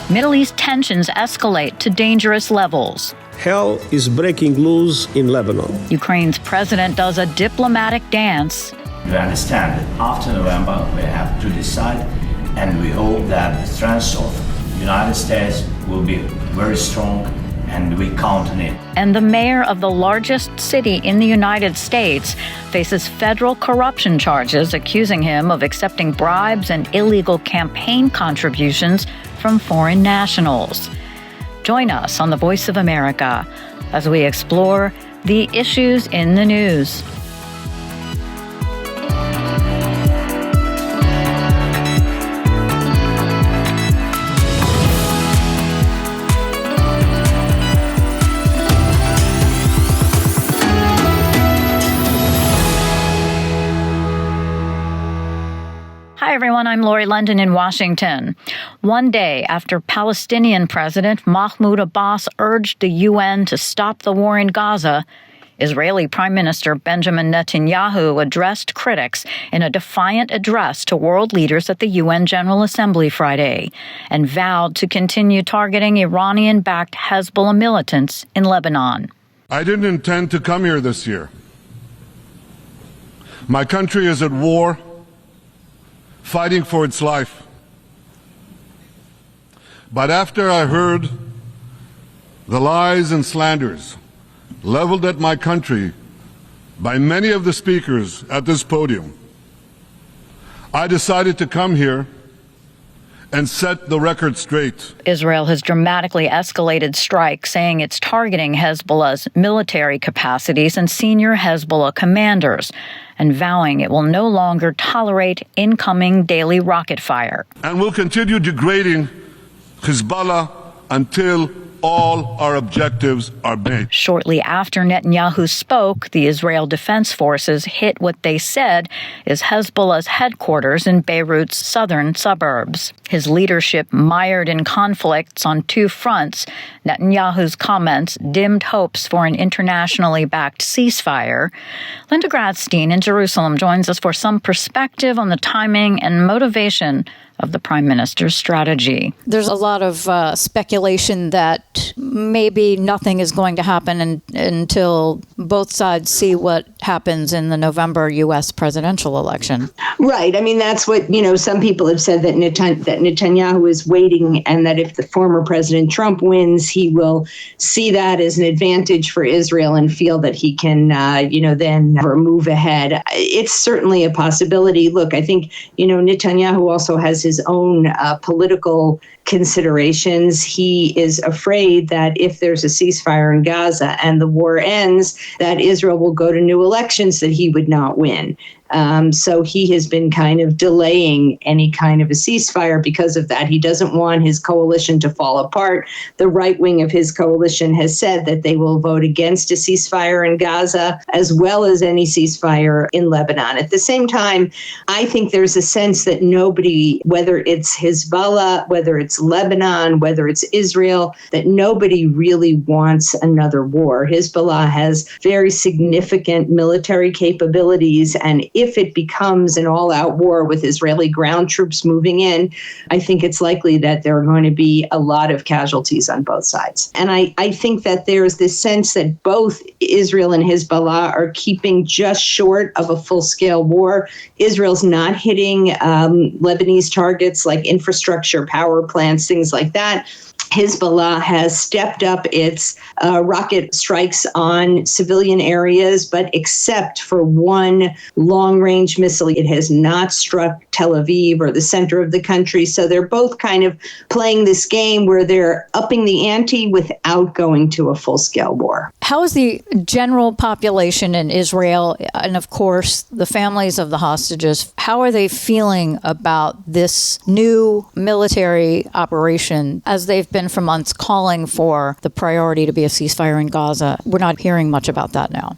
Middle East tensions escalate to dangerous levels. Hell is breaking loose in Lebanon. Ukraine's president does a diplomatic dance. We understand that after November we have to decide, and we hope that the strength of the United States will be very strong, and we count on it. And the mayor of the largest city in the United States faces federal corruption charges, accusing him of accepting bribes and illegal campaign contributions from foreign nationals. Join us on The Voice of America as we explore the issues in the news. Hi, everyone. I'm Lori London in Washington. One day after Palestinian President Mahmoud Abbas urged the UN to stop the war in Gaza, Israeli Prime Minister Benjamin Netanyahu addressed critics in a defiant address to world leaders at the UN General Assembly Friday and vowed to continue targeting Iranian-backed Hezbollah militants in Lebanon. I didn't intend to come here this year. My country is at war, fighting for its life. But after I heard the lies and slanders leveled at my country by many of the speakers at this podium, I decided to come here and set the record straight. Israel has dramatically escalated strikes, saying it's targeting Hezbollah's military capacities and senior Hezbollah commanders, and vowing it will no longer tolerate incoming daily rocket fire. And will continue degrading Hezbollah until all our objectives are met. Shortly after Netanyahu spoke, the Israel Defense Forces hit what they said is Hezbollah's headquarters in Beirut's southern suburbs. His leadership mired in conflicts on two fronts. Netanyahu's comments dimmed hopes for an internationally backed ceasefire. Linda Gradstein in Jerusalem joins us for some perspective on the timing and motivation of the prime minister's strategy. There's a lot of speculation that maybe nothing is going to happen until both sides see what happens in the November U.S. presidential election. Right. I mean, that's what, some people have said, that Netanyahu is waiting, and that if the former President Trump wins, he will see that as an advantage for Israel and feel that he can, then move ahead. It's certainly a possibility. Look, I think, Netanyahu also has his own political considerations. He is afraid that if there's a ceasefire in Gaza and the war ends, that Israel will go to new elections that he would not win. So he has been kind of delaying any kind of a ceasefire because of that. He doesn't want his coalition to fall apart. The right wing of his coalition has said that they will vote against a ceasefire in Gaza as well as any ceasefire in Lebanon. At the same time, I think there's a sense that nobody, whether it's Hezbollah, whether it's Lebanon, whether it's Israel, that nobody really wants another war. Hezbollah has very significant military capabilities, and if it becomes an all-out war with Israeli ground troops moving in, I think it's likely that there are going to be a lot of casualties on both sides. And I think that there's this sense that both Israel and Hezbollah are keeping just short of a full-scale war. Israel's not hitting Lebanese targets like infrastructure, power plants, things like that. Hezbollah has stepped up its rocket strikes on civilian areas, but except for one long-range missile, it has not struck Tel Aviv or the center of the country. So they're both kind of playing this game where they're upping the ante without going to a full-scale war. How is the general population in Israel, and of course the families of the hostages, how are they feeling about this new military operation as they've been for months calling for the priority to be a ceasefire in Gaza? We're not hearing much about that now.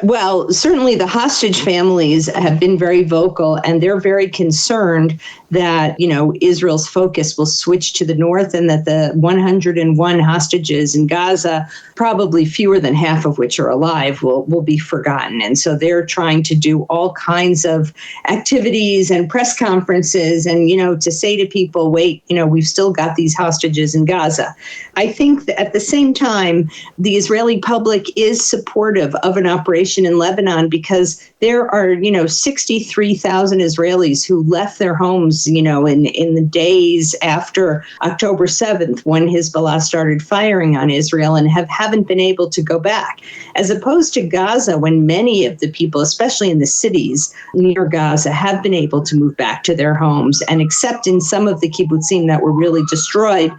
Well, certainly the hostage families have been very vocal, and they're very concerned that, Israel's focus will switch to the north and that the 101 hostages in Gaza probably fewer than half of which are alive, will be forgotten. And so they're trying to do all kinds of activities and press conferences and, to say to people, wait, we've still got these hostages in Gaza. I think that at the same time, the Israeli public is supportive of an operation in Lebanon because there are, 63,000 Israelis who left their homes, in the days after October 7th, when Hezbollah started firing on Israel and haven't been able to go back. As opposed to Gaza, when many of the people, especially in the cities near Gaza, have been able to move back to their homes. And except in some of the kibbutzim that were really destroyed,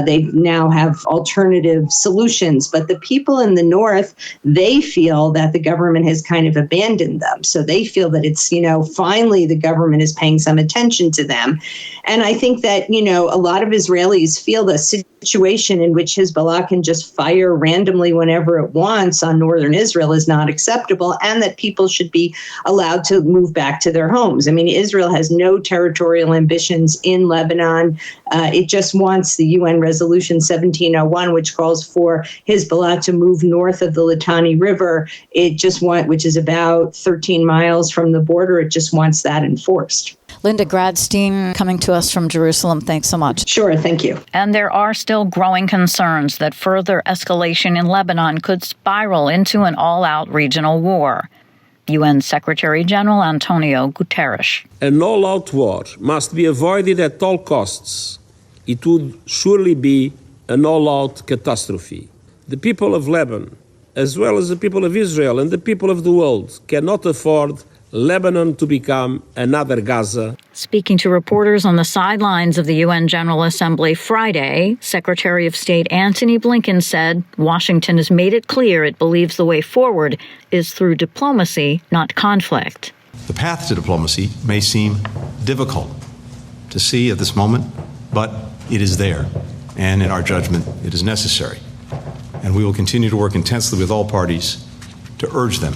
they now have alternative solutions. But the people in the north, they feel that the government has kind of abandoned them. So they feel that it's, finally the government is paying some attention to them. And I think that, a lot of Israelis feel the situation in which Hezbollah can just fire randomly whenever it wants on northern Israel is not acceptable, and that people should be allowed to move back to their homes. I mean, Israel has no territorial ambitions in Lebanon. It just wants the UN Resolution 1701, which calls for Hezbollah to move north of the Litani River. Which is about 13 miles from the border. It just wants that enforced. Linda Gradstein coming to us from Jerusalem. Thanks so much. Sure, thank you. And there are still growing concerns that further escalation in Lebanon could spiral into an all-out regional war. UN Secretary General Antonio Guterres. An all-out war must be avoided at all costs. It would surely be an all-out catastrophe. The people of Lebanon, as well as the people of Israel and the people of the world, cannot afford Lebanon to become another Gaza. Speaking to reporters on the sidelines of the UN General Assembly Friday, Secretary of State Antony Blinken said Washington has made it clear it believes the way forward is through diplomacy, not conflict. The path to diplomacy may seem difficult to see at this moment, but it is there, and in our judgment, it is necessary. And we will continue to work intensely with all parties to urge them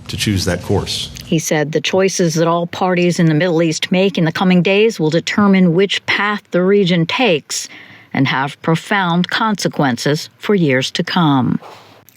to choose that course. He said the choices that all parties in the Middle East make in the coming days will determine which path the region takes and have profound consequences for years to come.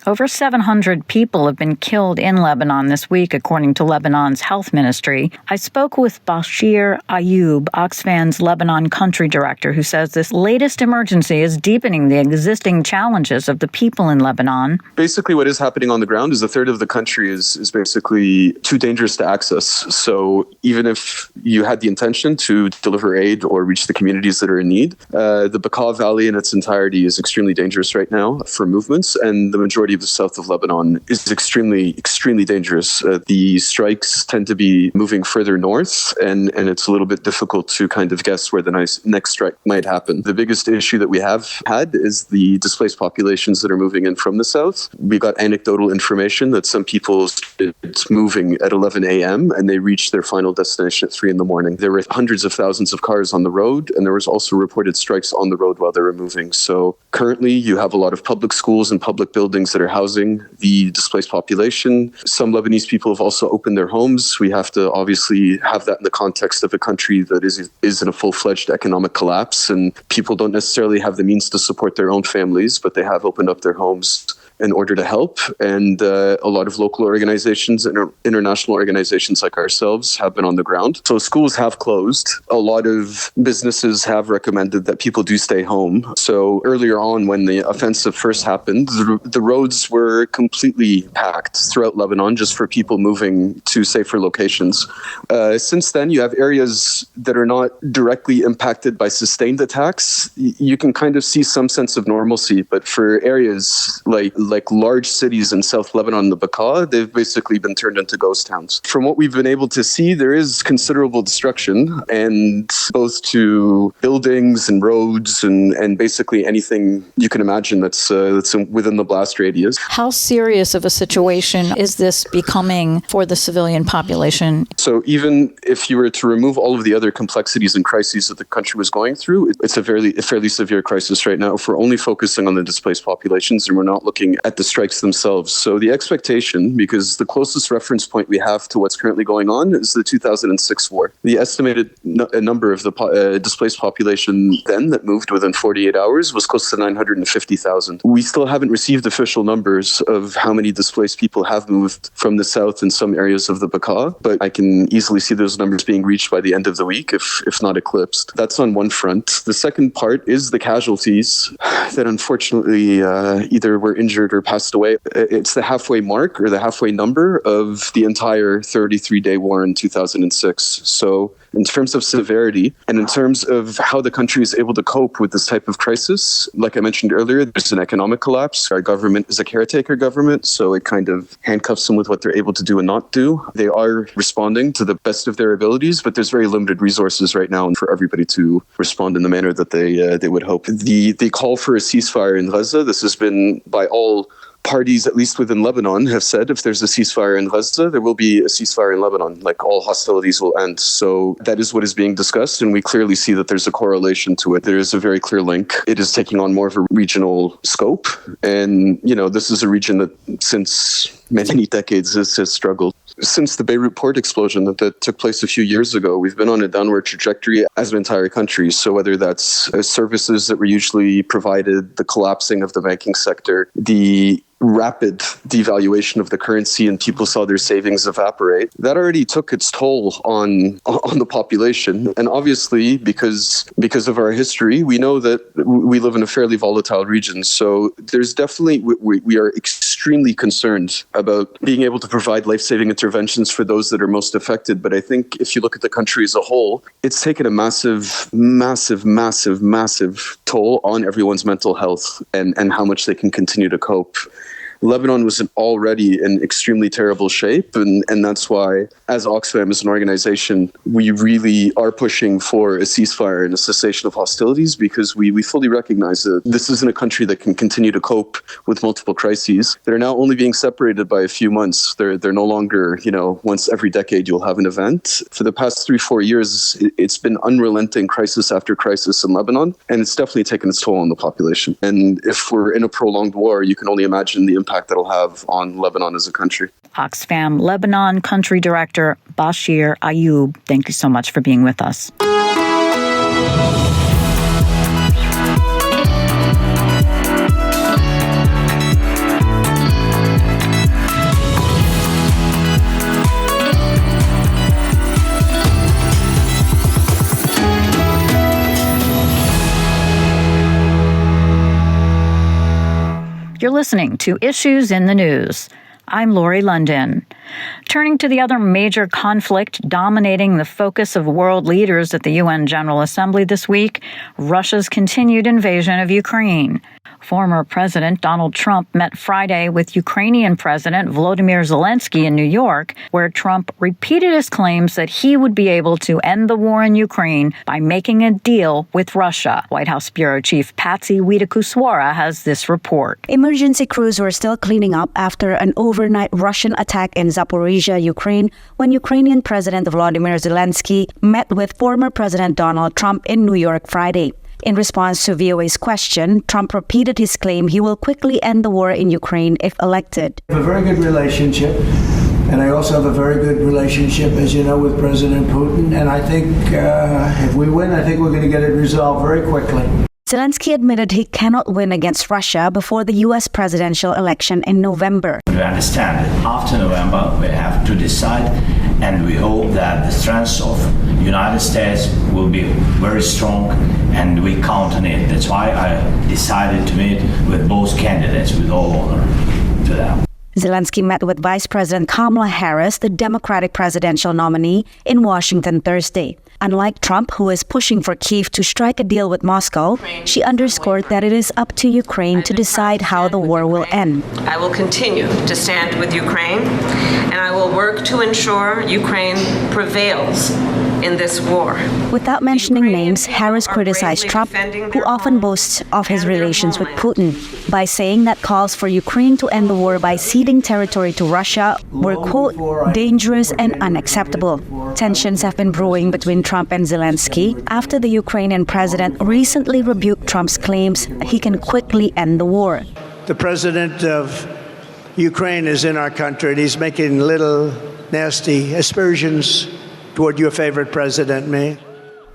Over 700 people have been killed in Lebanon this week, according to Lebanon's health ministry. I spoke with Bashir Ayoub, Oxfam's Lebanon country director, who says this latest emergency is deepening the existing challenges of the people in Lebanon. Basically, what is happening on the ground is a third of the country is basically too dangerous to access. So even if you had the intention to deliver aid or reach the communities that are in need, the Bekaa Valley in its entirety is extremely dangerous right now for movements, and the majority of the south of Lebanon is extremely, extremely dangerous. The strikes tend to be moving further north, and it's a little bit difficult to kind of guess where the next strike might happen. The biggest issue that we have had is the displaced populations that are moving in from the south. We got anecdotal information that some people started moving at 11 a.m. and they reached their final destination at 3 in the morning. There were hundreds of thousands of cars on the road, and there was also reported strikes on the road while they were moving. So currently you have a lot of public schools and public buildings that are housing the displaced population. Some Lebanese people have also opened their homes. We have to obviously have that in the context of a country that is in a full-fledged economic collapse, and people don't necessarily have the means to support their own families, but they have opened up their homes in order to help. And a lot of local organizations and international organizations like ourselves have been on the ground. So schools have closed. A lot of businesses have recommended that people do stay home. So earlier on, when the offensive first happened, the roads were completely packed throughout Lebanon just for people moving to safer locations. Since then, you have areas that are not directly impacted by sustained attacks. You can kind of see some sense of normalcy, but for areas like large cities in South Lebanon and the Bekaa, they've basically been turned into ghost towns. From what we've been able to see, there is considerable destruction, and both to buildings and roads and basically anything you can imagine that's within the blast radius. How serious of a situation is this becoming for the civilian population? So even if you were to remove all of the other complexities and crises that the country was going through, it's a fairly severe crisis right now. If we're only focusing on the displaced populations and we're not looking looking at the strikes themselves. So the expectation, because the closest reference point we have to what's currently going on is the 2006 war. The estimated number of the displaced population then that moved within 48 hours was close to 950,000. We still haven't received official numbers of how many displaced people have moved from the south in some areas of the Bekaa, but I can easily see those numbers being reached by the end of the week, if not eclipsed. That's on one front. The second part is the casualties that unfortunately either were injured or passed away. It's the halfway mark or the halfway number of the entire 33-day war in 2006. So in terms of severity and in terms of how the country is able to cope with this type of crisis, like I mentioned earlier, there's an economic collapse. Our government is a caretaker government, so it kind of handcuffs them with what they're able to do and not do. They are responding to the best of their abilities, but there's very limited resources right now for everybody to respond in the manner that they would hope. The call for a ceasefire in Gaza, this has been by all parties, at least within Lebanon, have said if there's a ceasefire in Gaza, there will be a ceasefire in Lebanon, like all hostilities will end. So that is what is being discussed, and we clearly see that there's a correlation to it. There is a very clear link. It is taking on more of a regional scope, and this is a region that since many decades has struggled. Since the Beirut port explosion that took place a few years ago, we've been on a downward trajectory as an entire country. So whether that's services that were usually provided, the collapsing of the banking sector, the rapid devaluation of the currency and people saw their savings evaporate, that already took its toll on the population. And obviously, because of our history, we know that we live in a fairly volatile region. So there's definitely, we are extremely concerned about being able to provide life-saving interventions for those that are most affected. But I think if you look at the country as a whole, it's taken a massive, massive, massive, massive toll on everyone's mental health and how much they can continue to cope. Lebanon was already in extremely terrible shape, and that's why, as Oxfam, as an organization, we really are pushing for a ceasefire and a cessation of hostilities, because we fully recognize that this isn't a country that can continue to cope with multiple crises. They're now only being separated by a few months. They're no longer, once every decade you'll have an event. For the past 3-4 years, it's been unrelenting crisis after crisis in Lebanon, and it's definitely taken its toll on the population. And if we're in a prolonged war, you can only imagine the impact that'll have on Lebanon as a country. Oxfam Lebanon Country Director Bashir Ayoub, thank you so much for being with us. You're listening to Issues in the News. I'm Lori London. Turning to the other major conflict dominating the focus of world leaders at the UN General Assembly this week, Russia's continued invasion of Ukraine. Former President Donald Trump met Friday with Ukrainian President Volodymyr Zelenskyy in New York, where Trump repeated his claims that he would be able to end the war in Ukraine by making a deal with Russia. White House Bureau Chief Patsy Widakuswara has this report. Emergency crews were still cleaning up after an overnight Russian attack in Zaporizhia, Ukraine, when Ukrainian President Volodymyr Zelenskyy met with former President Donald Trump in New York Friday. In response to VOA's question, Trump repeated his claim he will quickly end the war in Ukraine if elected. We have a very good relationship, and I also have a very good relationship, as you know, with President Putin. And I think if we win, I think we're going to get it resolved very quickly. Zelenskyy admitted he cannot win against Russia before the U.S. presidential election in November. We understand that after November, we have to decide, and we hope that the strength of the United States will be very strong, and we count on it. That's why I decided to meet with both candidates with all honor to them. Zelenskyy met with Vice President Kamala Harris, the Democratic presidential nominee, in Washington Thursday. Unlike Trump, who is pushing for Kyiv to strike a deal with Moscow, she underscored that it is up to Ukraine to decide how the war will end. I will continue to stand with Ukraine, and I will work to ensure Ukraine prevails in this war. Without mentioning names, Harris criticized Trump, who often boasts of his relations with Putin, by saying that calls for Ukraine to end the war by ceding territory to Russia were, quote, dangerous and unacceptable. Tensions have been brewing between Trump and Zelenskyy after the Ukrainian president recently rebuked Trump's claims he can quickly end the war. the president of Ukraine is in our country, and he's making little nasty aspersions toward your favorite president, me.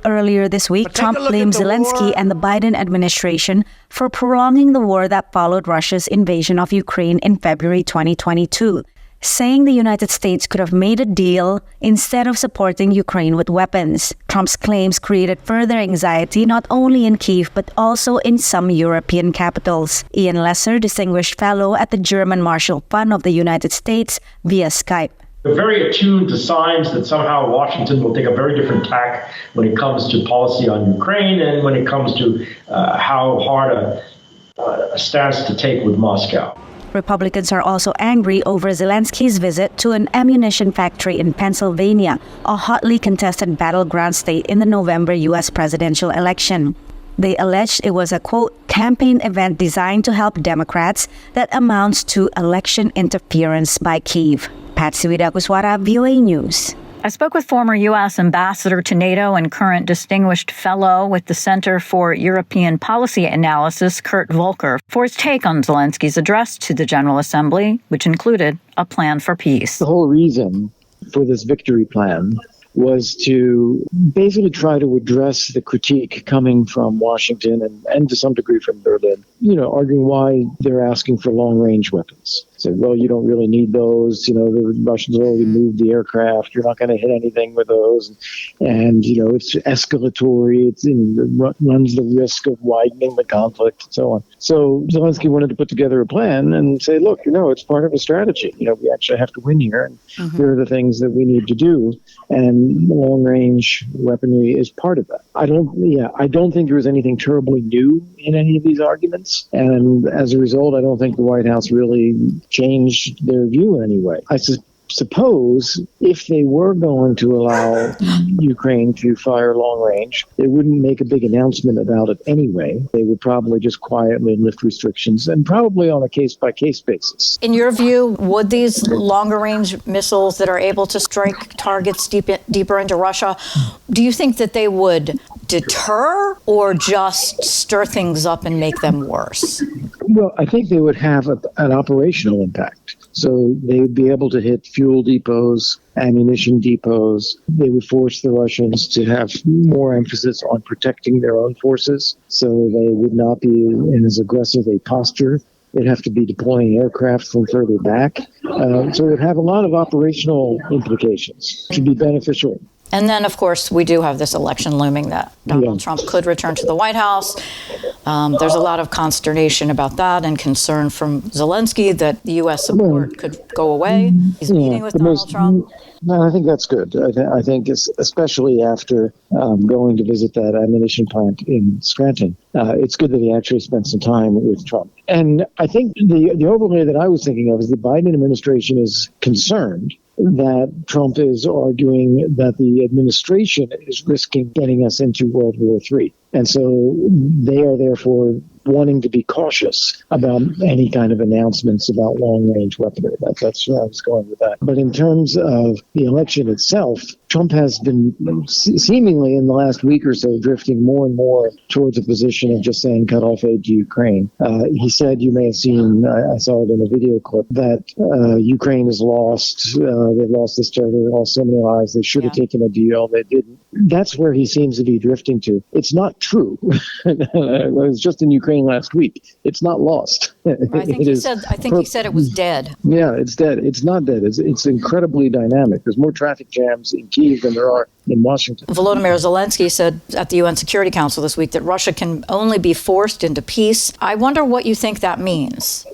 Earlier this week, Trump blamed Zelenskyy and the Biden administration for prolonging the war that followed Russia's invasion of Ukraine in February 2022, saying the United States could have made a deal instead of supporting Ukraine with weapons. Trump's claims created further anxiety not only in Kyiv but also in some European capitals. Ian Lesser, Distinguished Fellow at the German Marshall Fund of the United States, via Skype. They're very attuned to signs that somehow Washington will take a very different tack when it comes to policy on Ukraine and when it comes to how hard a stance to take with Moscow. Republicans are also angry over Zelenskyy's visit to an ammunition factory in Pennsylvania, a hotly contested battleground state in the November U.S. presidential election. They alleged it was a, quote, campaign event designed to help Democrats that amounts to election interference by Kyiv. Patsy Widakuswara, VOA News. I spoke with former U.S. Ambassador to NATO and current Distinguished Fellow with the Center for European Policy Analysis, Kurt Volker, for his take on Zelenskyy's address to the General Assembly, which included a plan for peace. The whole reason for this victory plan was to basically try to address the critique coming from Washington and to some degree from Berlin, arguing why they're asking for long-range weapons. Say, well, you don't really need those. The Russians already moved the aircraft. You're not going to hit anything with those. And it's escalatory. It runs the risk of widening the conflict and so on. So Zelenskyy wanted to put together a plan and say, look, it's part of a strategy. We actually have to win here. And here are the things that we need to do. And long-range weaponry is part of that. I don't think there was anything terribly new in any of these arguments. And as a result, I don't think the White House really changed their view in any way. I suppose if they were going to allow Ukraine to fire long range, they wouldn't make a big announcement about it anyway. They would probably just quietly lift restrictions and probably on a case-by-case basis. In your view, would these longer-range missiles that are able to strike targets deeper into Russia, do you think that they would deter or just stir things up and make them worse? Well, I think they would have an operational impact. So they would be able to hit fuel depots, ammunition depots. They would force the Russians to have more emphasis on protecting their own forces. So they would not be in as aggressive a posture. They'd have to be deploying aircraft from further back. So it would have a lot of operational implications. It would be beneficial. And then, of course, we do have this election looming that Donald Trump could return to the White House. There's a lot of consternation about that and concern from Zelenskyy that the U.S. support could go away. He's meeting with Donald Trump. No, I think that's good. I think especially after going to visit that ammunition plant in Scranton, it's good that he actually spent some time with Trump. And I think the overlay that I was thinking of is the Biden administration is concerned that Trump is arguing that the administration is risking getting us into World War III. And so they are therefore wanting to be cautious about any kind of announcements about long-range weaponry. That's where I was going with that. But in terms of the election itself, Trump has been seemingly in the last week or so drifting more and more towards a position of just saying cut off aid to Ukraine. He said, you may have seen, I saw it in a video clip, that Ukraine has lost, they've lost this territory, they lost so many lives, they should have taken a deal, they didn't. That's where he seems to be drifting to. It's not true. I was just in Ukraine last week. It's not lost. I think he said it was dead. Yeah, it's dead. It's not dead. It's incredibly dynamic. There's more traffic jams in Kyiv than there are in Washington. Volodymyr Zelenskyy said at the UN Security Council this week that Russia can only be forced into peace. I wonder what you think that means.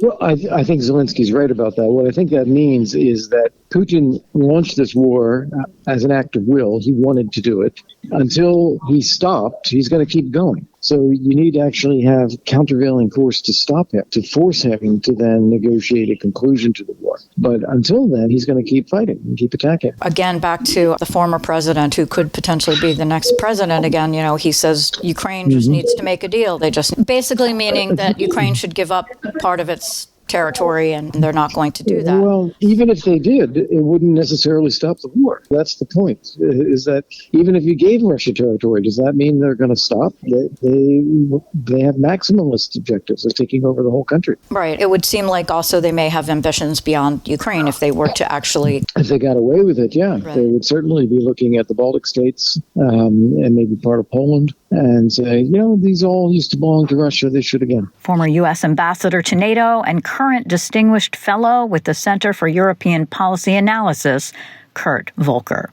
Well, I think Zelensky's right about that. What I think that means is that Putin launched this war as an act of will. He wanted to do it. Until he stopped, he's going to keep going. So you need to actually have countervailing force to stop him, to force him to then negotiate a conclusion to the war. But until then, he's going to keep fighting and keep attacking. Again, back to the former president who could potentially be the next president again, he says Ukraine just needs to make a deal. They just basically meaning that Ukraine should give up part of its territory, and they're not going to do that. Well, even if they did, it wouldn't necessarily stop the war. That's the point, is that even if you gave Russia territory, does that mean they're going to stop? They have maximalist objectives of taking over the whole country. Right. It would seem like also they may have ambitions beyond Ukraine if they were to actually... If they got away with it, yeah. Right. They would certainly be looking at the Baltic states and maybe part of Poland and say, these all used to belong to Russia. They should again. Former U.S. Ambassador to NATO and current Distinguished Fellow with the Center for European Policy Analysis, Kurt Volker.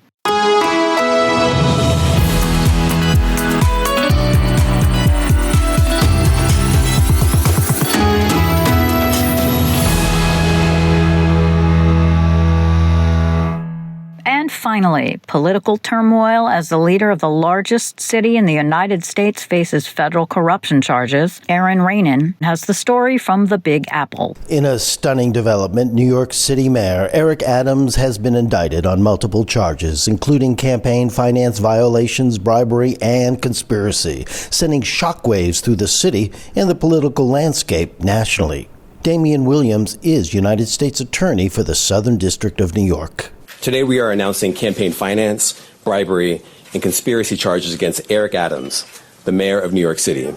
And finally, political turmoil as the leader of the largest city in the United States faces federal corruption charges. Aaron Rainin has the story from the Big Apple. In a stunning development, New York City Mayor Eric Adams has been indicted on multiple charges, including campaign finance violations, bribery, and conspiracy, sending shockwaves through the city and the political landscape nationally. Damian Williams is United States Attorney for the Southern District of New York. Today we are announcing campaign finance, bribery, and conspiracy charges against Eric Adams, the mayor of New York City.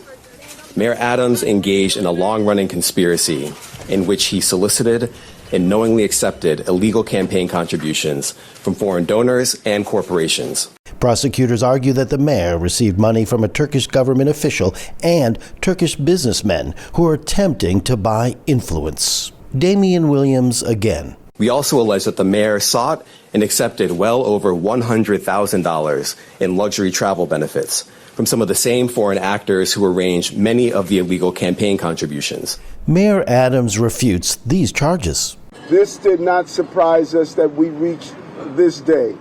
Mayor Adams engaged in a long-running conspiracy in which he solicited and knowingly accepted illegal campaign contributions from foreign donors and corporations. Prosecutors argue that the mayor received money from a Turkish government official and Turkish businessmen who are attempting to buy influence. Damian Williams again. We also allege that the mayor sought and accepted well over $100,000 in luxury travel benefits from some of the same foreign actors who arranged many of the illegal campaign contributions. Mayor Adams refutes these charges. This did not surprise us that we reached this day.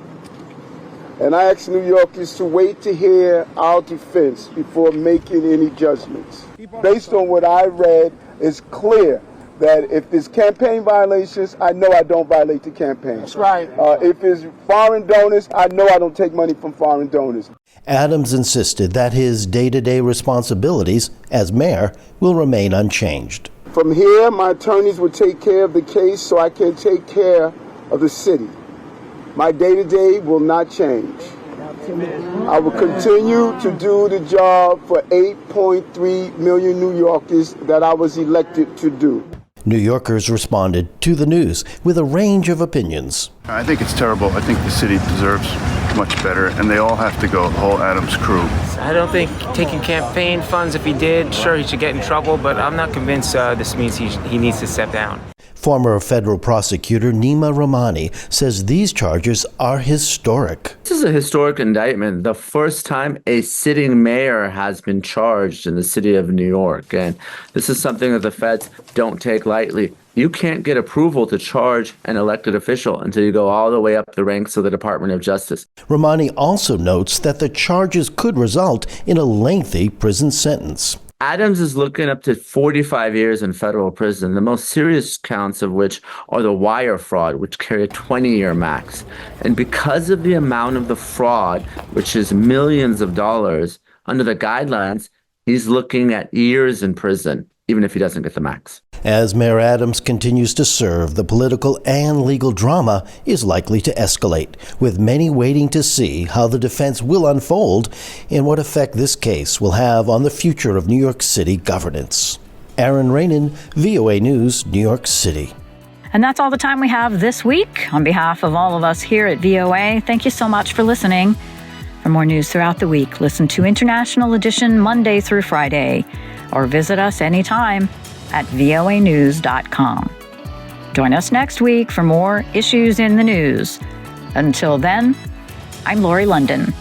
And I ask New Yorkers to wait to hear our defense before making any judgments. Based on what I read, it's clear that if there's campaign violations, I know I don't violate the campaign. That's right. If it's foreign donors, I know I don't take money from foreign donors. Adams insisted that his day-to-day responsibilities as mayor will remain unchanged. From here, my attorneys will take care of the case so I can take care of the city. My day-to-day will not change. I will continue to do the job for 8.3 million New Yorkers that I was elected to do. New Yorkers responded to the news with a range of opinions. I think it's terrible. I think the city deserves much better, and they all have to go, the whole Adams crew. I don't think taking campaign funds, if he did, sure, he should get in trouble, but I'm not convinced this means he needs to step down. Former federal prosecutor Nima Rahmani says these charges are historic. This is a historic indictment. The first time a sitting mayor has been charged in the city of New York. And this is something that the feds don't take lightly. You can't get approval to charge an elected official until you go all the way up the ranks of the Department of Justice. Rahmani also notes that the charges could result in a lengthy prison sentence. Adams is looking up to 45 years in federal prison, the most serious counts of which are the wire fraud, which carry a 20-year max. And because of the amount of the fraud, which is millions of dollars, under the guidelines, he's looking at years in prison, even if he doesn't get the max. As Mayor Adams continues to serve, the political and legal drama is likely to escalate, with many waiting to see how the defense will unfold and what effect this case will have on the future of New York City governance. Aaron Rainin, VOA News, New York City. And that's all the time we have this week. On behalf of all of us here at VOA, thank you so much for listening. For more news throughout the week, listen to International Edition Monday through Friday, or visit us anytime at voanews.com. Join us next week for more issues in the news. Until then, I'm Lori London.